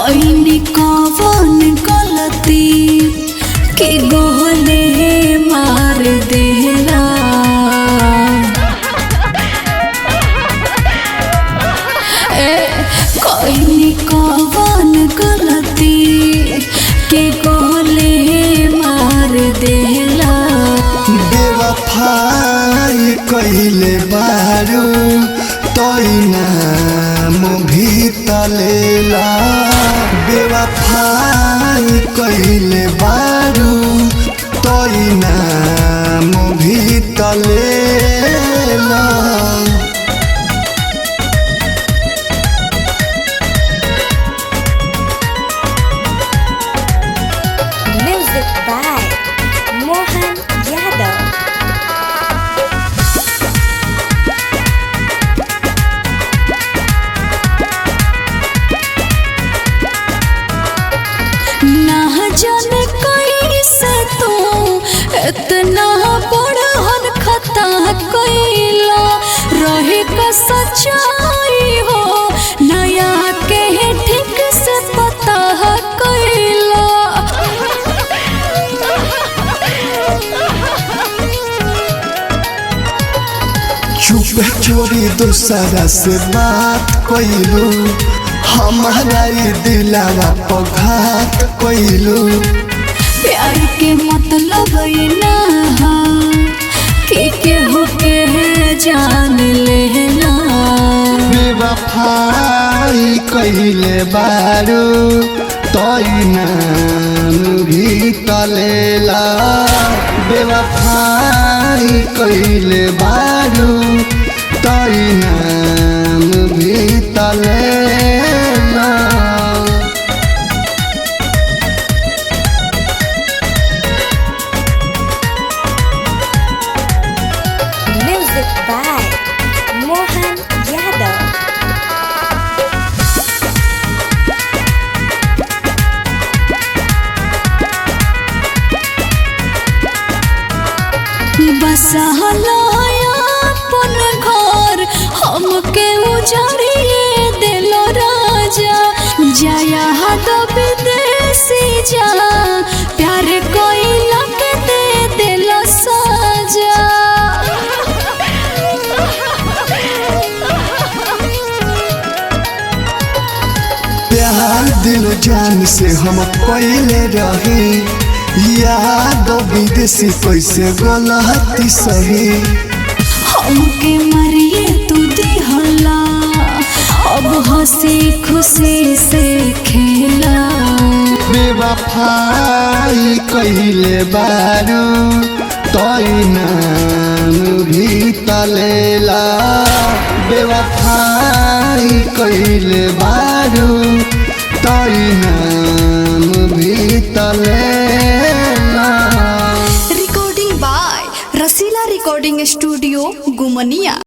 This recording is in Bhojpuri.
कईनी कवन गलती के गोहले मार देला। कईनी कवन गलती के गोहले मार देला। बेवफाई कइले बारू तोई नाम भी तलेला। बेवफाई कइले बारू तोई नाम भी तलेला। Music by Mohan Yadav. ना जाने कैसे तू इतना बड़हन खता कैला। रहे का सच्चाई हो नया के ठीक से पता कैला। चुप चोरी दूसरा से बात कइलू। हमारा दिलावा पघात कइलू। प्यार के मतलब ये ना हा कि केहू के जान लेना। बेवफाई कइले बारू तोई नाम भी तलेला। बेवफाई कइले बारू तोई नाम भी तलेला। Music by Mohan Yadav. बसहलाया अपन घर हमके उजाड़िए दिलो राजा। जाया हद विदेशी जा प्यार कोइला के दे दिलो साजा। प्यार दिल जान से हम पहले रहे। याद विदेशी कैसे गलती सही। हमके मरिए तू दिहला अब हंसी खुशी से खेला। बेवफाई कइले बारू तोई नाम भी तलेला। बेवफाई कइले बारू तोई नाम भी तलेला। Recording by Rasila recording studio Gumnia.